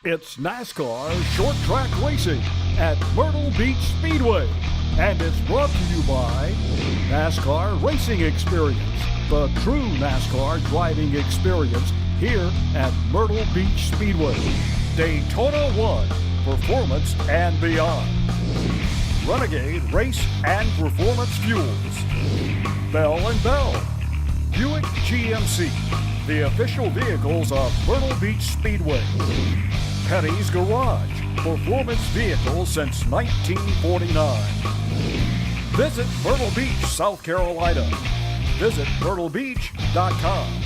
It's NASCAR short track racing at Myrtle Beach Speedway. And it's brought to you by NASCAR Racing Experience, the true NASCAR driving experience here at Myrtle Beach Speedway. Daytona 1, performance and beyond. Renegade Race and Performance Fuels. Bell & Bell. Buick GMC, the official vehicles of Myrtle Beach Speedway. Penny's Garage, performance vehicles since 1949. Visit Myrtle Beach, South Carolina. Visit myrtlebeach.com.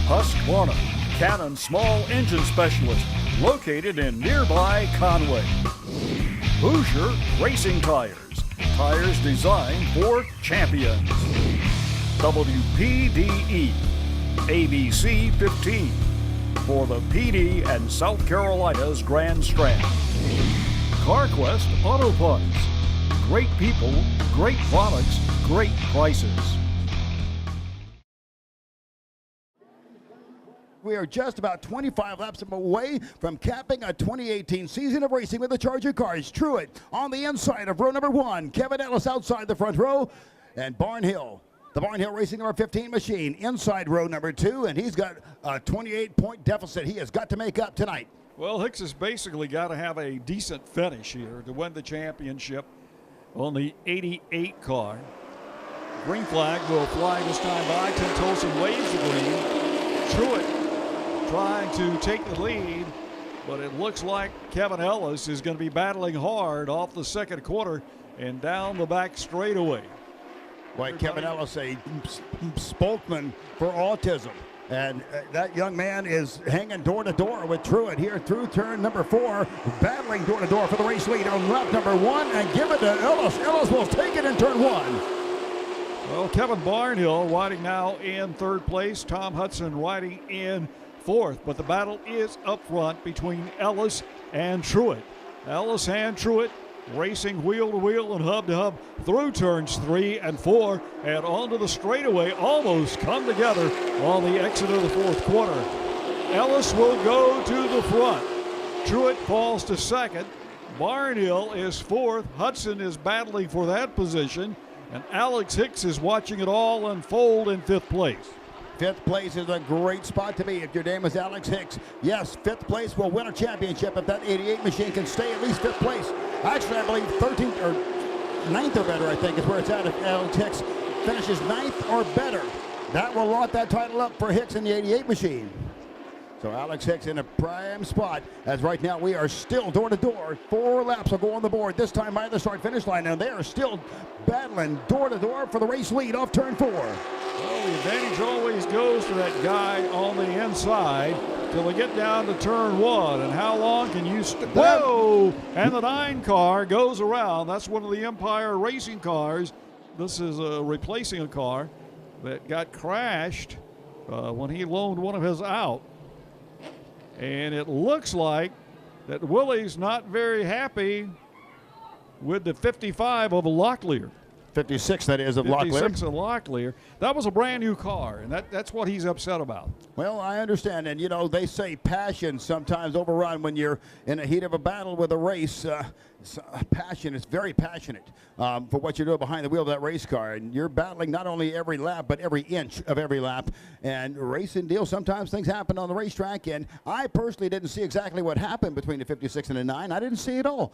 Husqvarna, Cannon small engine specialist, located in nearby Conway. Hoosier Racing Tires, tires designed for champions. WPDE, ABC 15, for the PD and South Carolina's Grand Strand. CarQuest Auto Parts, great people, great products, great prices. We are just about 25 laps away from capping a 2018 season of racing with the Charger cars. Truett on the inside of row number 1. Kevin Ellis outside the front row. And Barnhill, the Barnhill Racing number 15 machine, inside row number 2. And he's got a 28-point deficit he has got to make up tonight. Well, Hicks has basically got to have a decent finish here to win the championship on the 88 car. Green flag will fly this time by. Tim Tolson waves the green. Truett trying to take the lead, but it looks like Kevin Ellis is going to be battling hard off the second quarter and down the back straightaway. Right, Kevin Ellis, a spokesman for autism. And that young man is hanging door to door with Truett here through turn number 4, battling door to door for the race lead on lap number 1, and give it to Ellis. Ellis will take it in turn 1. Well, Kevin Barnhill riding now in third place. Tom Hudson riding in fourth, but the battle is up front between Ellis and Truett. Ellis and Truett racing wheel to wheel and hub to hub through turns 3 and 4 and onto the straightaway, almost come together on the exit of the fourth quarter. Ellis will go to the front. Truett falls to second. Barnhill is fourth. Hudson is battling for that position, and Alex Hicks is watching it all unfold in fifth place. Fifth place is a great spot to be if your name is Alex Hicks. Yes, fifth place will win a championship if that 88 machine can stay at least fifth place. Actually, I believe 13th or 9th or better, I think, is where it's at if Alex Hicks finishes 9th or better. That will lock that title up for Hicks in the 88 machine. So Alex Hicks in a prime spot, as right now we are still door to door. 4 laps will go on the board, this time by the start-finish line, and they are still battling door to door for the race lead off turn 4. Well, the advantage always goes to that guy on the inside till we get down to turn 1. And how long can you whoa! And the 9 car goes around. That's one of the Empire Racing cars. This is replacing a car that got crashed when he loaned one of his out. And it looks like that Willie's not very happy with the 55 of Locklear. 56, that is, of Locklear. 56 of Locklear. That was a brand new car, and that's what he's upset about. Well, I understand, and you know, they say passion sometimes overrun when you're in the heat of a battle with a race. Passion is very passionate for what you're doing behind the wheel of that race car, and you're battling not only every lap but every inch of every lap. And racing deals, sometimes things happen on the racetrack, and I personally didn't see exactly what happened between the 56 and the 9. I didn't see it all.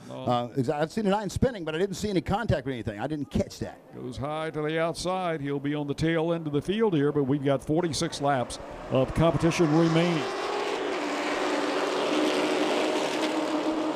I'd seen the 9 spinning, but I didn't see any contact with anything. I didn't catch that. Goes high to the outside. He'll be on the tail end of the field here, but we've got 46 laps of competition remaining.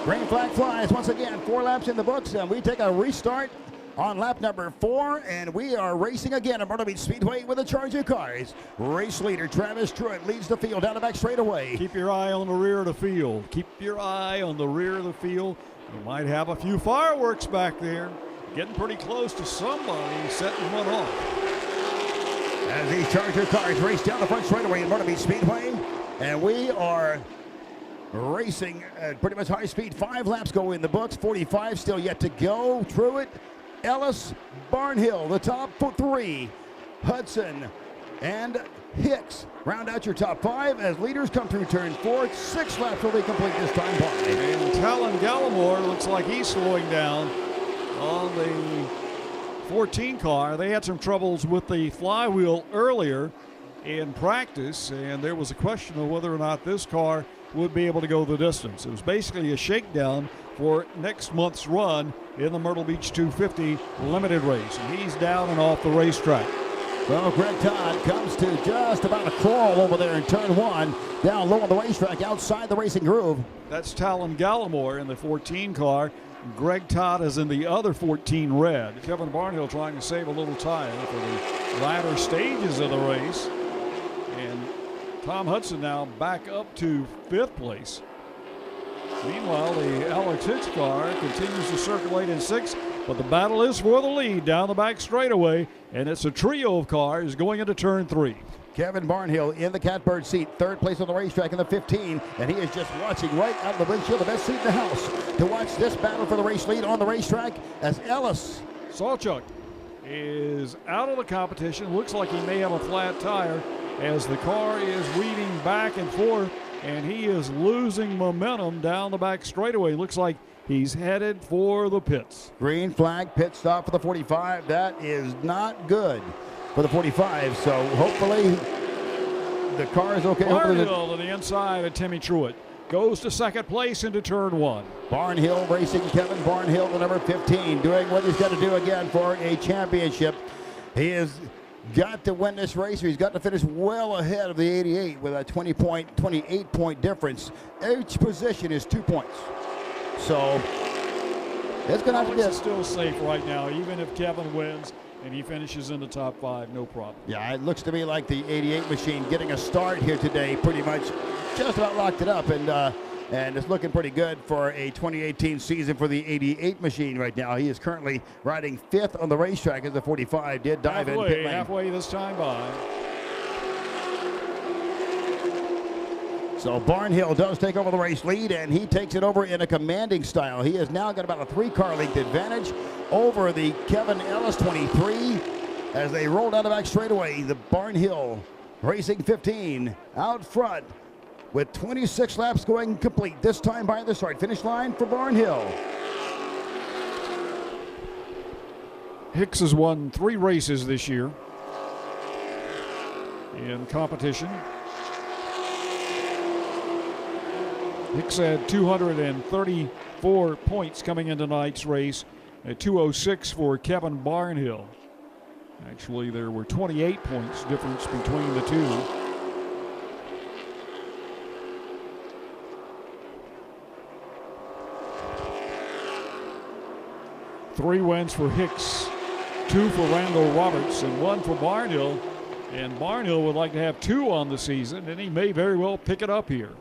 Green flag flies once again. 4 laps in the books, and we take a restart on lap number 4, and we are racing again at Myrtle Beach Speedway with the Charger cars. Race leader Travis Truett leads the field down the back straightaway. Keep your eye on the rear of the field. Keep your eye on the rear of the field. You might have a few fireworks back there. Getting pretty close to somebody setting one off. As these Charger cars race down the front straightaway at Myrtle Beach Speedway, and we are racing at pretty much high speed. 5 laps go in the books, 45 still yet to go. Truett, Ellis, Barnhill, the top 3. Hudson and Hicks round out your top 5 as leaders come through turn 4. 6 laps will be complete this time by. And Talon Gallimore looks like he's slowing down on the 14 car. They had some troubles with the flywheel earlier in practice, and there was a question of whether or not this car would be able to go the distance. It was basically a shakedown for next month's run in the Myrtle Beach 250 limited race. And he's down and off the racetrack. Well, Greg Todd comes to just about a crawl over there in turn 1, down low on the racetrack outside the racing groove. That's Talon Gallimore in the 14 car. Greg Todd is in the other 14 red. Kevin Barnhill trying to save a little tire for the latter stages of the race. And Tom Hudson now back up to 5th place. Meanwhile, the Alex Hicks car continues to circulate in 6th, but the battle is for the lead down the back straightaway, and it's a trio of cars going into turn 3. Kevin Barnhill in the catbird seat, 3rd place on the racetrack in the 15, and he is just watching right out of the windshield, the best seat in the house, to watch this battle for the race lead on the racetrack as Ellis Sawchuk is out of the competition. Looks like he may have a flat tire as the car is weaving back and forth, and he is losing momentum down the back straightaway. Looks like he's headed for the pits. Green flag, pit stop for the 45. That is not good for the 45, so hopefully the car is okay. Barnhill to the inside of Timmy Truitt goes to 2nd place into turn 1. Barnhill racing, Kevin Barnhill, the number 15, doing what he's got to do again for a championship. He has got to win this race, or he's got to finish well ahead of the 88 with a 28-point difference. Each position is 2 points. So it's going to have to be. Alex is still safe right now, even if Kevin wins and he finishes in the top 5, no problem. Yeah, it looks to me like the 88 machine getting a start here today, pretty much just about locked it up, and it's looking pretty good for a 2018 season for the 88 machine right now. He is currently riding 5th on the racetrack as the 45 did dive in pit lane. Halfway this time by. So Barnhill does take over the race lead, and he takes it over in a commanding style. He has now got about a 3-car length advantage over the Kevin Ellis 23 as they roll down the back straightaway. The Barnhill racing 15 out front with 26 laps going complete. This time by the start finish line for Barnhill. Hicks has won 3 races this year in competition. Hicks had 234 points coming into tonight's race, at 206 for Kevin Barnhill. Actually, there were 28 points difference between the two. Three wins for Hicks, 2 for Randall Roberts, and 1 for Barnhill. And Barnhill would like to have 2 on the season, and he may very well pick it up here.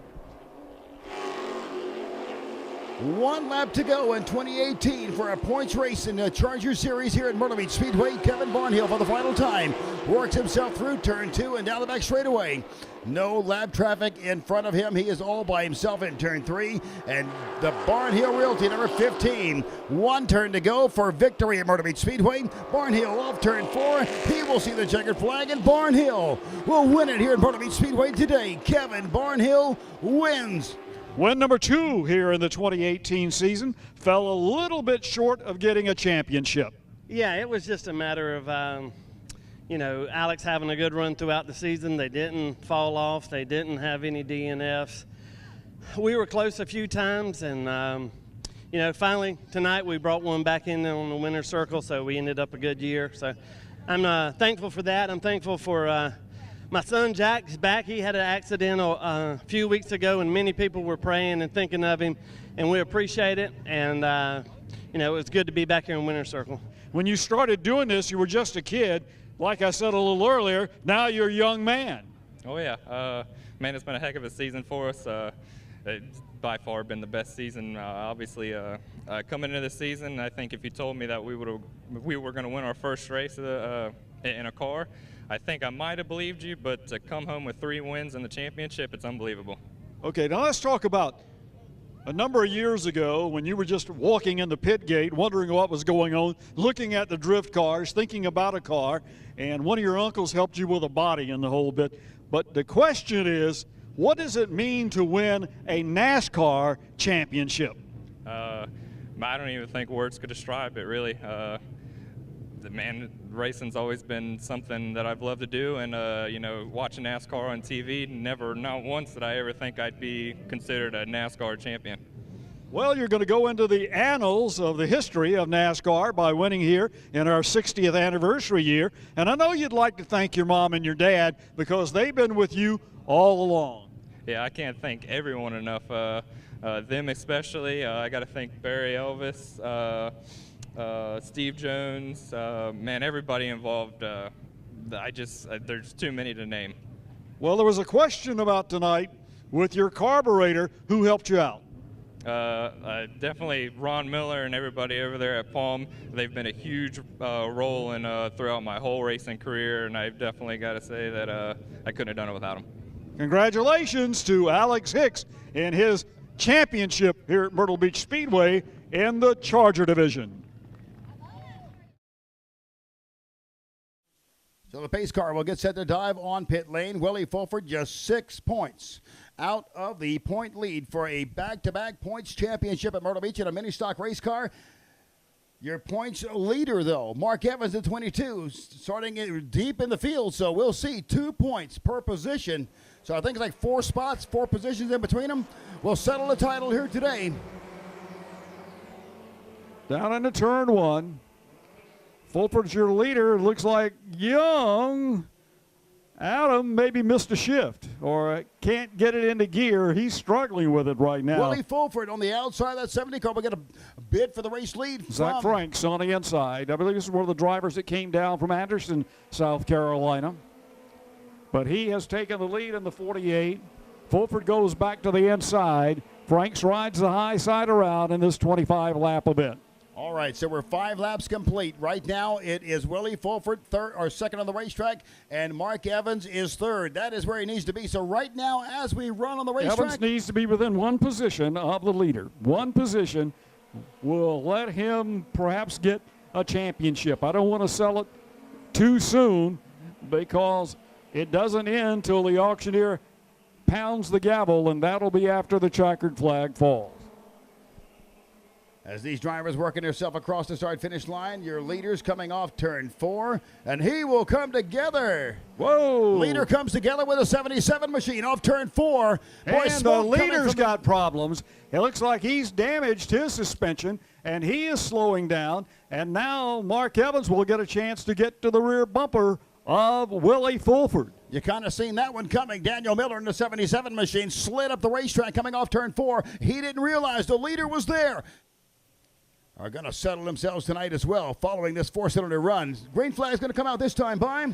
1 lap to go in 2018 for a points race in the Charger Series here at Myrtle Beach Speedway. Kevin Barnhill for the final time works himself through turn 2 and down the back straightaway. No lap traffic in front of him. He is all by himself in turn 3. And the Barnhill Realty, number 15. 1 turn to go for victory at Myrtle Beach Speedway. Barnhill off turn 4. He will see the checkered flag, and Barnhill will win it here at Myrtle Beach Speedway today. Kevin Barnhill wins. Win number 2 here in the 2018 season. Fell a little bit short of getting a championship. Yeah, it was just a matter of, Alex having a good run throughout the season. They didn't fall off. They didn't have any DNFs. We were close a few times, and, finally tonight we brought one back in on the winner's circle, so we ended up a good year. So I'm thankful for that. I'm thankful for my son Jack's back. He had an accident a few weeks ago, and many people were praying and thinking of him, and we appreciate it. And, it was good to be back here in Winner's Circle. When you started doing this, you were just a kid. Like I said a little earlier, now you're a young man. Oh, yeah. Man, it's been a heck of a season for us. It's by far been the best season. Obviously, coming into the season, I think if you told me that we were going to win our first race in a car, I think I might have believed you, but to come home with 3 wins in the championship, it's unbelievable. Okay, now let's talk about A number of years ago, when you were just walking in the pit gate, wondering what was going on, looking at the drift cars, thinking about a car, and one of your uncles helped you with a body and the whole bit. But the question is, what does it mean to win a NASCAR championship? I don't even think words could describe it, really. Racing's always been something that I've loved to do, and watching NASCAR on TV, not once did I ever think I'd be considered a NASCAR champion. Well, you're going to go into the annals of the history of NASCAR by winning here in our 60th anniversary year, and I know you'd like to thank your mom and your dad because they've been with you all along. Yeah, I can't thank everyone enough. Them especially. I got to thank Barry Elvis, Steve Jones, everybody involved. There's too many to name. Well, there was a question about tonight with your carburetor. Who helped you out? Definitely Ron Miller and everybody over there at Palm. They've been a huge role in throughout my whole racing career, and I've definitely got to say that I couldn't have done it without them. Congratulations to Alex Hicks in his championship here at Myrtle Beach Speedway in the Charger division. So the pace car will get set to dive on pit lane. Willie Fulford just 6 points out of the point lead for a back-to-back points championship at Myrtle Beach in a mini stock race car. Your points leader, though, Mark Evans at 22, starting deep in the field. So we'll see 2 points per position. So I think it's like 4 spots, 4 positions in between them. We'll settle the title here today. Down into turn 1. Fulford's your leader. Looks like young Adam maybe missed a shift or can't get it into gear. He's struggling with it right now. Willie Fulford on the outside of that 70 car will get a bid for the race lead. Zach Franks on the inside. I believe this is one of the drivers that came down from Anderson, South Carolina. But he has taken the lead in the 48. Fulford goes back to the inside. Franks rides the high side around in this 25-lap event. All right, so we're 5 laps complete. Right now, it is Willie Fulford second on the racetrack, and Mark Evans is third. That is where he needs to be. So right now, as we run on the racetrack, Evans needs to be within 1 position of the leader. 1 position will let him perhaps get a championship. I don't want to sell it too soon because it doesn't end till the auctioneer pounds the gavel, and that'll be after the checkered flag falls. As these drivers working themselves across the start-finish line, your leader's coming off turn 4, and he will come together. Whoa! Leader comes together with a 77 machine off turn 4. And the leader's got problems. It looks like he's damaged his suspension, and he is slowing down. And now Mark Evans will get a chance to get to the rear bumper of Willie Fulford. You kind of seen that one coming. Daniel Miller in the 77 machine slid up the racetrack coming off turn 4. He didn't realize the leader was there. Are going to settle themselves tonight as well following this 4-cylinder run. Green flag's going to come out this time by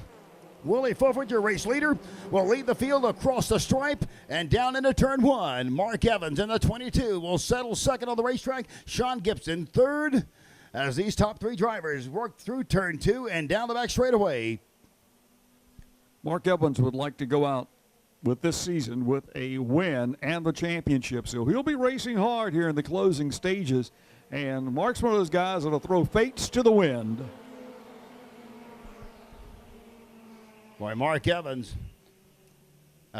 Willie Fulford, your race leader, will lead the field across the stripe and down into turn 1. Mark Evans in the 22 will settle second on the racetrack. Sean Gibson third as these top 3 drivers work through turn 2 and down the back straightaway. Mark Evans would like to go out with this season with a win and the championship. So he'll be racing hard here in the closing stages. And Mark's one of those guys that'll throw fates to the wind. Boy, Mark Evans.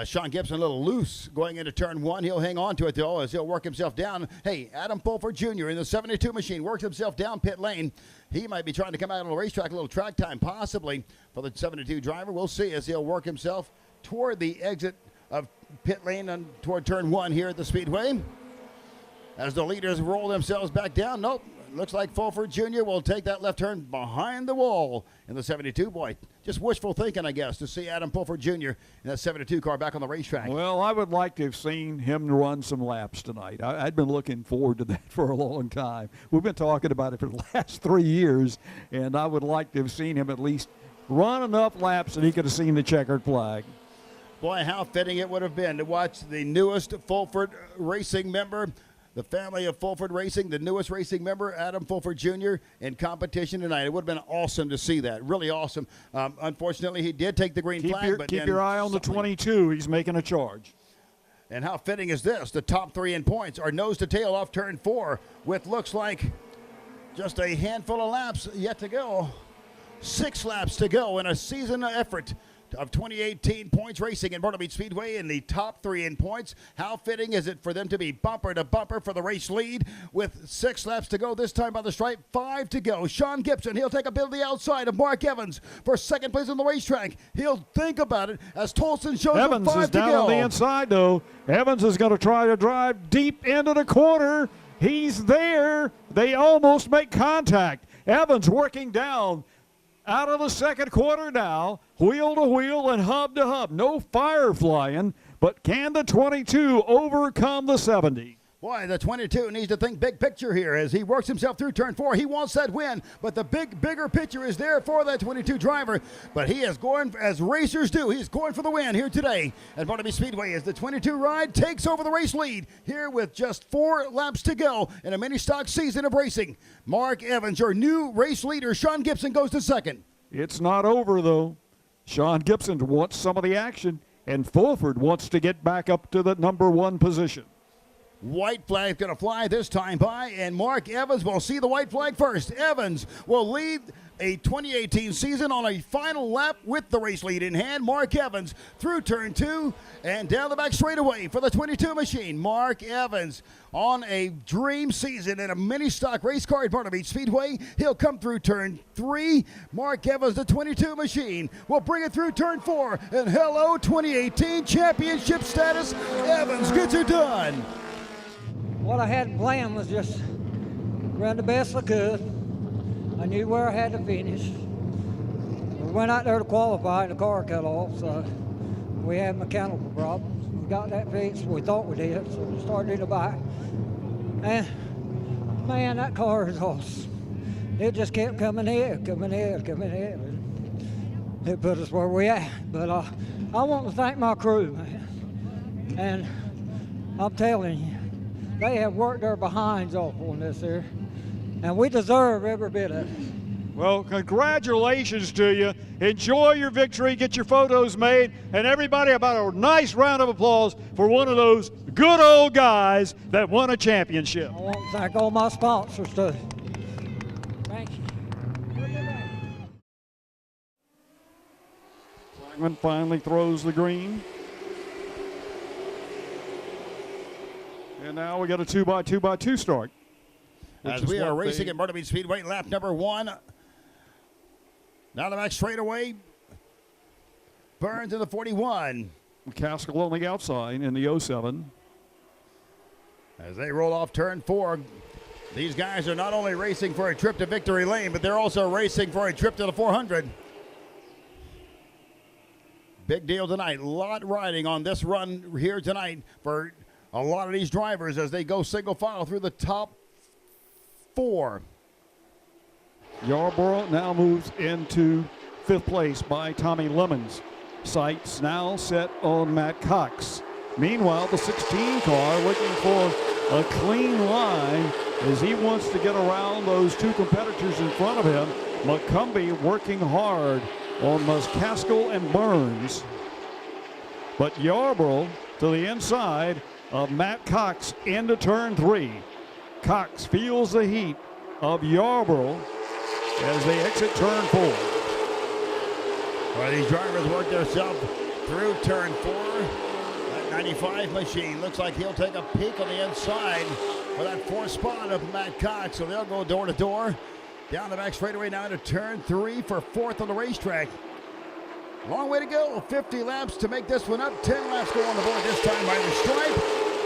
Sean Gibson a little loose going into turn 1. He'll hang on to it, though, as he'll work himself down. Hey, Adam Fulford Jr. in the 72 machine works himself down pit lane. He might be trying to come out on the racetrack, a little track time possibly for the 72 driver. We'll see as he'll work himself toward the exit of pit lane and toward turn 1 here at the Speedway. As the leaders roll themselves back down. Nope. Looks like Fulford Jr. will take that left turn behind the wall in the 72. Boy, just wishful thinking, I guess, to see Adam Fulford Jr. in that 72 car back on the racetrack. Well, I would like to have seen him run some laps tonight. I'd been looking forward to that for a long time. We've been talking about it for the last 3 years, and I would like to have seen him at least run enough laps that he could have seen the checkered flag. Boy, how fitting it would have been to watch the newest Fulford Racing member, the family of Fulford Racing, the newest racing member, Adam Fulford Jr., in competition tonight. It would have been awesome to see that. Really awesome. Unfortunately, he did take the green flag. Keep your eye on the 22. He's making a charge. And how fitting is this? The top 3 in points are nose to tail off turn 4 with looks like just a handful of laps yet to go. 6 laps to go in a season effort of 2018 points racing in Myrtle Beach Speedway in the top 3 in points. How fitting is it for them to be bumper to bumper for the race lead with 6 laps to go, this time by the stripe, 5 to go. Sean Gibson, he'll take a bit of the outside of Mark Evans for second place on the racetrack. He'll think about it as Tolson shows him 5 to go. Evans is down on the inside, though. Evans is going to try to drive deep into the corner. He's there. They almost make contact. Evans working down out of the second quarter now, wheel to wheel and hub to hub. No fire flying, but can the 22 overcome the 70? Boy, the 22 needs to think big picture here as he works himself through turn 4. He wants that win, but the bigger picture is there for that 22 driver. But he is going, as racers do, he's going for the win here today at Myrtle Beach Speedway as the 22 ride takes over the race lead here with just 4 laps to go in a mini stock season of racing. Mark Evans, your new race leader. Sean Gibson goes to second. It's not over, though. Sean Gibson wants some of the action, and Fulford wants to get back up to the number 1 position. White flag going to fly this time by, and Mark Evans will see the white flag first. Evans will lead a 2018 season on a final lap with the race lead in hand. Mark Evans through turn 2 and down the back straightaway for the 22 machine. Mark Evans on a dream season in a mini stock race car at Myrtle Beach Speedway. He'll come through turn 3. Mark Evans, the 22 machine, will bring it through turn 4. And hello, 2018 championship status. Evans gets it done. What I had planned was just run the best I could. I knew where I had to finish. We went out there to qualify and the car cut off, so we had mechanical problems. We got that fixed, we thought we did, so we started to buy. And man, that car is awesome. It just kept coming in. It put us where we at. But I want to thank my crew, man. And I'm telling you, they have worked their behinds off on this here, and we deserve every bit of it. Well, congratulations to you. Enjoy your victory, get your photos made, and everybody about a nice round of applause for one of those good old guys that won a championship. I want to thank all my sponsors too. Thank you. Simon finally throws the green. And now we got a 2x2x2 start. As we are racing at Myrtle Beach Speedway, lap number 1. Down the back straightaway. Burns in the 41. Caskell on the outside in the 07. As they roll off turn 4, these guys are not only racing for a trip to victory lane, but they're also racing for a trip to the 400. Big deal tonight. A lot riding on this run here tonight for a lot of these drivers as they go single file through the top 4. Yarborough now moves into 5th place by Tommy Lemons. Sights now set on Matt Cox. Meanwhile, the 16 car looking for a clean line as he wants to get around those 2 competitors in front of him. McCumbee working hard on Caskell and Burns. But Yarborough to the inside of Matt Cox into turn 3. Cox feels the heat of Yarborough as they exit turn 4. Well, these drivers work themselves through turn 4. That 95 machine looks like he'll take a peek on the inside for that 4th spot of Matt Cox. So they'll go door to door. Down the back straightaway now to turn 3 for 4th on the racetrack. Long way to go. 50 laps to make this one up. 10 laps go on the board this time by the stripe.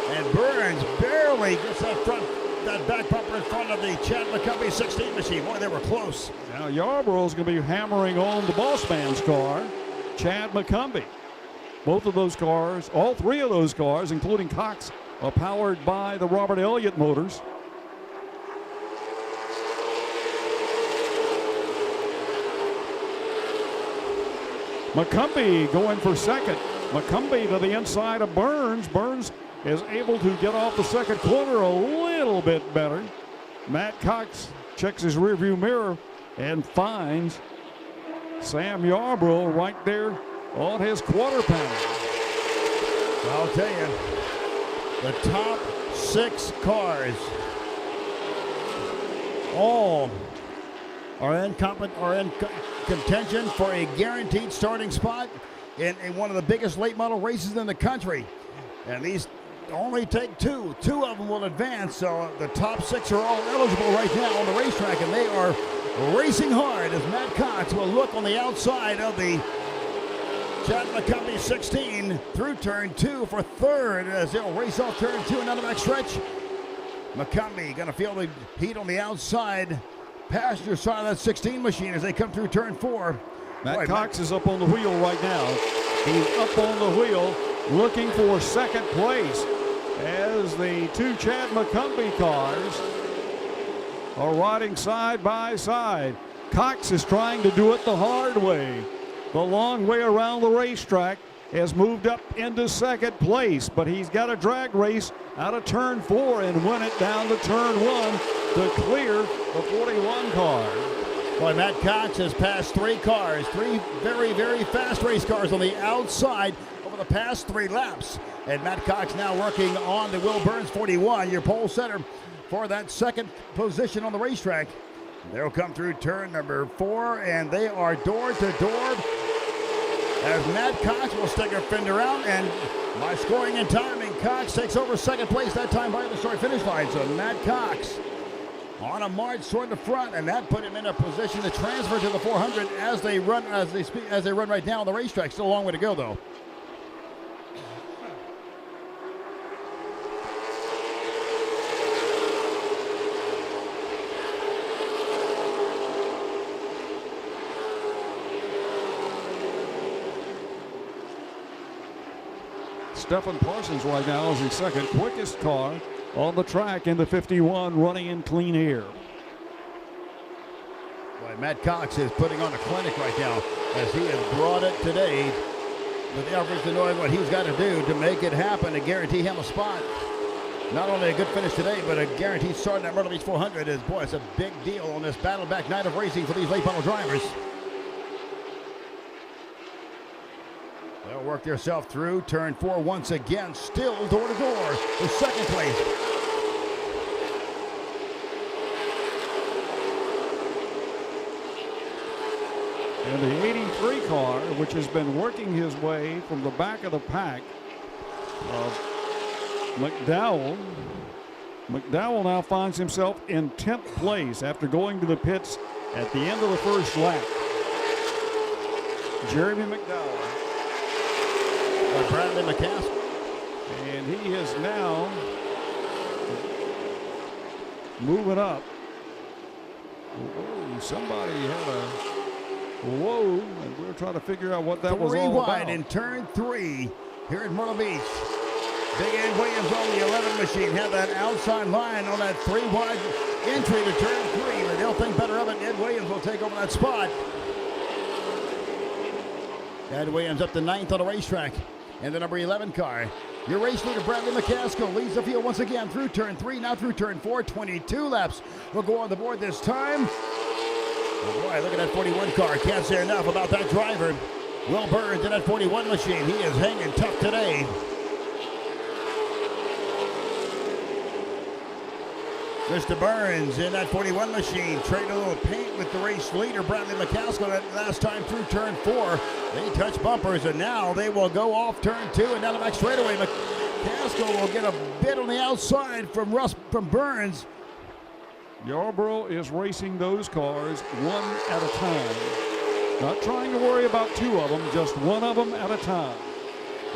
And Burns barely gets that back bumper in front of the Chad McCumbee 16 machine. Boy, they were close. Now Yarborough's going to be hammering on the boss man's car, Chad McCumbee. Both of those cars, all 3 of those cars, including Cox, are powered by the Robert Elliott motors. McCumbee going for second. McCumbee to the inside of Burns. Burns is able to get off the second corner a little bit better. Matt Cox checks his rearview mirror and finds Sam Yarborough right there on his quarter panel. I'll tell you, The top 6 cars all are in contention for a guaranteed starting spot in one of the biggest late model races in the country. And these only take 2. 2 of them will advance, so the top 6 are all eligible right now on the racetrack, and they are racing hard as Matt Cox will look on the outside of the Chad McCumbee 16 through turn 2 for third as they'll race off turn 2 and down the back stretch. McCumbee going to feel the heat on the outside passenger side of that 16 machine as they come through turn 4. Matt Cox is up on the wheel right now. He's up on the wheel looking for second place as the 2 Chad McCumbee cars are riding side by side. Cox is trying to do it the hard way. The long way around the racetrack, has moved up into second place, but he's got a drag race out of turn 4 and win it down to turn 1 to clear the 41 car. Boy, Matt Cox has passed 3 cars, 3 very, very fast race cars on the outside over the past 3 laps. And Matt Cox now working on the Will Burns 41, your pole setter for that second position on the racetrack. They'll come through turn number 4, and they are door to door as Matt Cox will stick her fender out, and by scoring and timing, Cox takes over second place that time by the start finish line. So Matt Cox on a march toward the front, and that put him in a position to transfer to the 400 as they run right now on the racetrack. Still a long way to go though. Stephen Parsons right now is the second quickest car on the track in the 51, running in clean air. Boy, Matt Cox is putting on a clinic right now as he has brought it today with efforts to knowing what he's got to do to make it happen to guarantee him a spot. Not only a good finish today, but a guaranteed start at Myrtle Beach 400 is, boy, it's a big deal on this battle-back night of racing for these late model drivers. They'll work themselves through turn 4 once again, still door to door for second place. And the 83 car, which has been working his way from the back of the pack, McDowell now finds himself in 10th place after going to the pits at the end of the first lap. Jeremy McDowell. Bradley McCaskill. And he is now moving up. Whoa, somebody had a whoa, and we were trying to figure out what that was all about. 3 wide in turn 3 here at Myrtle Beach. Big Ed Williams on the 11 machine had that outside line on that 3 wide entry to turn 3, but they'll think better of it. Ed Williams will take over that spot. Ed Williams up to 9th on the racetrack. And the number 11 car. Your race leader, Bradley McCaskill, leads the field once again through turn 3, now through turn 4. 22 laps will go on the board this time. Oh boy, look at that 41 car. Can't say enough about that driver. Will Burns in that 41 machine. He is hanging tough today. Mr. Burns in that 41 machine, trading a little paint with the race leader, Bradley McCaskill, that last time through turn 4. They touch bumpers, and now they will go off turn 2 and down the back straightaway. McCaskill will get a bit on the outside from Burns. Yarborough is racing those cars one at a time. Not trying to worry about 2 of them, just one of them at a time.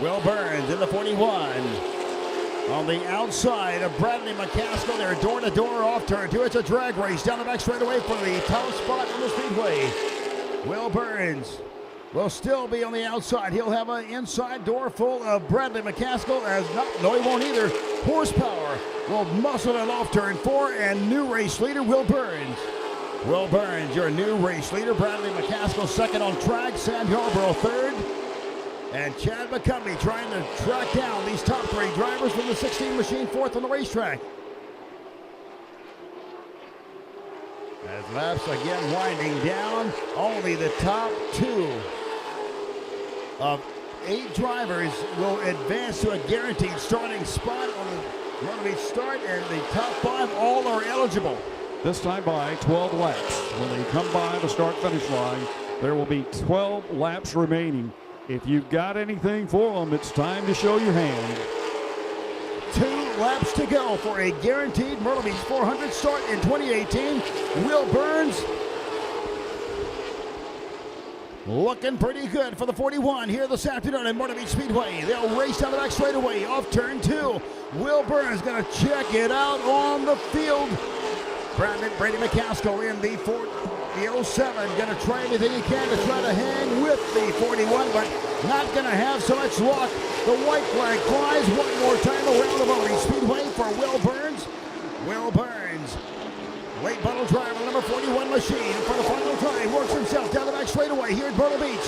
Will Burns in the 41. On the outside of Bradley McCaskill, they're door to door off turn 2. It's a drag race down the back straightaway for the top spot on the Speedway. Will Burns will still be on the outside. He'll have an inside door full of Bradley McCaskill no, he won't either. Horsepower will muscle it off turn 4, and new race leader Will Burns. Will Burns, your new race leader. Bradley McCaskill second on track. Sam Yarborough third. And Chad McCumbee trying to track down these top 3 drivers from the 16 machine, 4th on the racetrack. As laps again winding down, only the top 2 of 8 drivers will advance to a guaranteed starting spot on the Myrtle Beach start, and the top 5 all are eligible. This time by 12 laps. When they come by the start-finish line, there will be 12 laps remaining. If you've got anything for them, it's time to show your hand. 2 laps to go for a guaranteed Myrtle Beach 400 start in 2018. Will Burns looking pretty good for the 41 here this afternoon at Myrtle Beach Speedway. They'll race down the back straightaway off turn 2. Will Burns going to check it out on the field. Brady McCaskill in the 07 going to try everything he can to try to hang with the 41, but not going to have so much luck. The white flag flies one more time around the Myrtle Beach Speedway for Will Burns. Will Burns, late bottle driver, number 41 machine, for the final time, works himself down the back straightaway here at Myrtle Beach.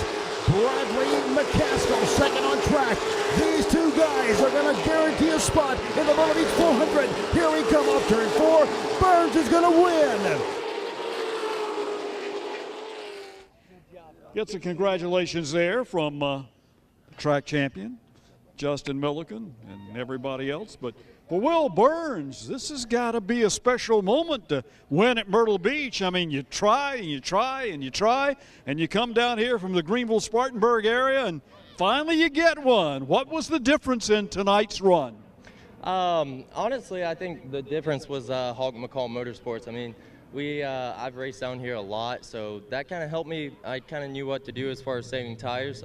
Bradley McCaskill second on track. These 2 guys are going to guarantee a spot in the Myrtle Beach 400. Here we come off turn 4. Burns is going to win. Get some congratulations there from track champion Justin Milliken and everybody else. But for Will Burns, this has got to be a special moment to win at Myrtle Beach. I mean, you try and you try and you try, and you come down here from the Greenville-Spartanburg area, and finally you get one. What was the difference in tonight's run? Honestly, I think the difference was Hog McCall Motorsports. I mean, I've raced down here a lot, so that kind of helped me. I kind of knew what to do as far as saving tires.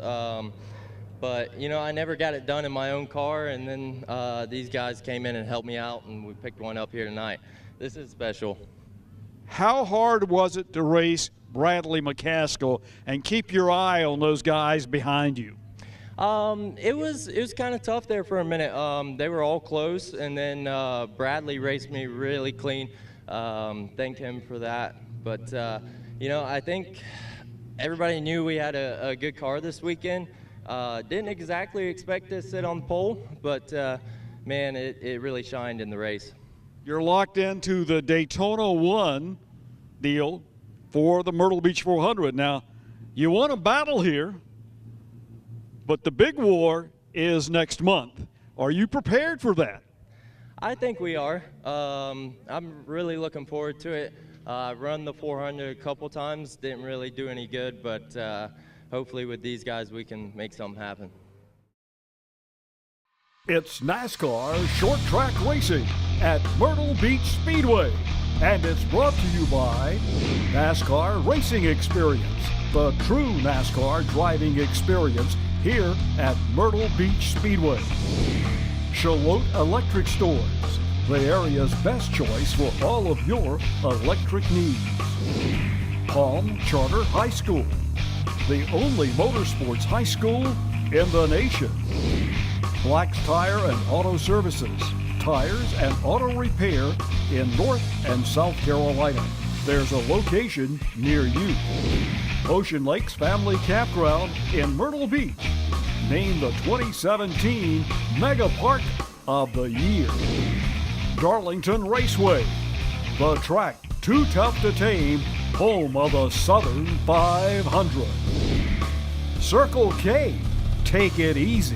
But, you know, I never got it done in my own car, and then these guys came in and helped me out, and we picked one up here tonight. This is special. How hard was it to race Bradley McCaskill and keep your eye on those guys behind you? It was kind of tough there for a minute. They were all close, and then Bradley raced me really clean. Thanked him for that. But, you know, I think everybody knew we had a good car this weekend. Didn't exactly expect to sit on the pole, but man, it really shined in the race. You're locked into the Daytona 1 deal for the Myrtle Beach 400. Now, you won a battle here, but the big war is next month. Are you prepared for that? I think we are. I'm really looking forward to it. I've run the 400 a couple times, didn't really do any good, but hopefully with these guys we can make something happen. It's NASCAR short track racing at Myrtle Beach Speedway, and it's brought to you by NASCAR Racing Experience, the true NASCAR driving experience here at Myrtle Beach Speedway. Sulate Electric Stores, the area's best choice for all of your electric needs. Palm Charter High School, the only motorsports high school in the nation. Black's Tire and Auto Services, tires and auto repair in North and South Carolina. There's a location near you. Ocean Lakes Family Campground in Myrtle Beach, named the 2017 Mega Park of the Year. Darlington Raceway, the track too tough to tame, home of the Southern 500. Circle K, take it easy.